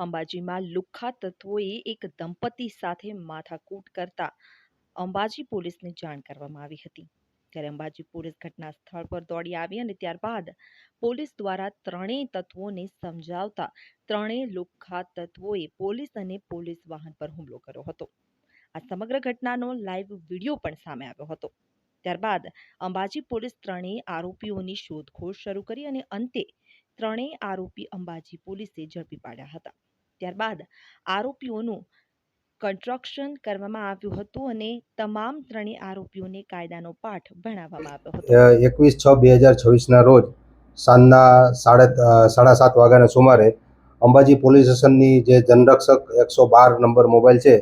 અંબાજીમાં લુખ્ખા તત્વોએ એક દંપતી સાથે માથાકૂટ કરતા અંબાજી પોલીસને જાણ કરવામાં આવી હતી। ત્યારે અંબાજી પોલીસ ઘટના સ્થળ પર દોડી આવી અને ત્યારબાદ પોલીસ દ્વારા ત્રણેય તત્વોને સમજાવતા ત્રણેય લુખ્ખા તત્વોએ પોલીસ અને પોલીસ વાહન પર હુમલો કર્યો હતો। આ સમગ્ર ઘટનાનો લાઈવ વિડીયો પણ સામે આવ્યો હતો। ત્યારબાદ અંબાજી પોલીસ ત્રણેય આરોપીઓની શોધખોળ શરૂ કરી અને અંતે ત્રણેય આરોપી અંબાજી પોલીસે ઝડપી પાડ્યા હતા। ત્યારબાદ આરોપીઓનું કન્સ્ટ્રક્શન કરવામાં આવ્યું હતું અને તમામ ત્રણેય આરોપીઓને કાયદાનો પાઠ ભણાવવામાં આવ્યો હતો। 21/6/2024 રોજ સાંજના 7:30 વાગ્યાના સુમારે અંબાજી પોલીસ સ્ટેશનની જે જનરક્ષક 112 નંબર મોબાઈલ છે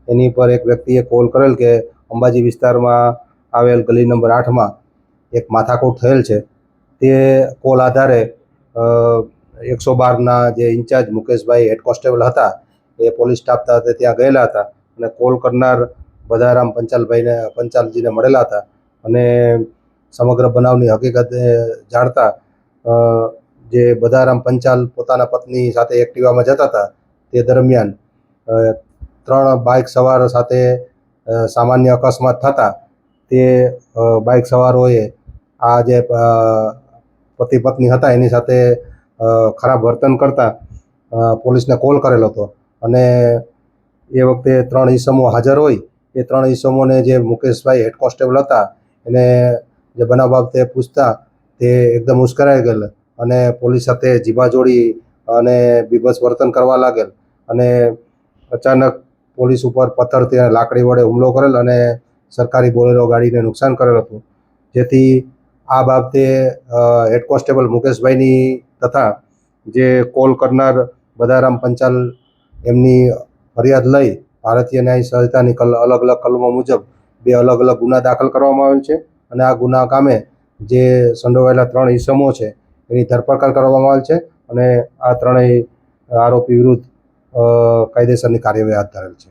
એની પર એક વ્યક્તિએ કોલ કરેલ કે અંબાજી વિસ્તારમાં આવેલ ગલી નંબર 8માં એક માથાકૂટ થયેલ છે। તે કોલ આધારે 112ના જે ઇન્ચાર્જ મુકેશભાઈ હેડ કોન્સ્ટેબલ હતા એ પોલીસ સ્ટાફ સાથે ત્યાં ગયેલા હતા અને કોલ કરનાર બધારામ પંચાલજીને મળેલા હતા અને સમગ્ર બનાવની હકીકત જાણતા જે બધારામ પંચાલ પોતાના પત્ની સાથે એક્ટિવામાં જતા હતા તે દરમિયાન 3 બાઇક સવાર સાથે સામાન્ય અકસ્માત થતા તે બાઇક સવારોએ આ જે પતિ પત્ની હતા એની સાથે ખરાબ વર્તન કરતા પોલીસને કોલ કરેલો હતો અને એ વખતે 3 ઈસમો હાજર હોય એ 3 ઈસમોને જે મુકેશભાઈ હેડ કોન્સ્ટેબલ હતા એને જે બનાવ બાબતે પૂછતા તે એકદમ ઉશ્કેરાઈ ગયેલ અને પોલીસ સાથે જીભાજોડી અને બીભત્સ વર્તન કરવા લાગેલ અને અચાનક પોલીસ ઉપર પથ્થરથી અને લાકડી વડે હુમલો કરેલ અને સરકારી બોલેરો ગાડીને નુકસાન કરેલ હતું। જેથી આ બાબતે હેડ કોન્સ્ટેબલ મુકેશભાઈની તથા જે કોલ કરનાર બધારામ પંચાલ એમની ફરિયાદ લઈ ભારતીય ન્યાય સંહિતાની અલગ અલગ કલમો મુજબ 2 અલગ અલગ ગુના દાખલ કરવામાં આવેલ છે અને આ ગુના કામે જે સંડોવાયેલા 3 ઈસમો છે એની ધરપકડ કરવામાં આવેલ છે અને આ ત્રણેય આરોપી વિરુદ્ધ કાયદેસરની કાર્યવાહી હાથ ધરેલ છે।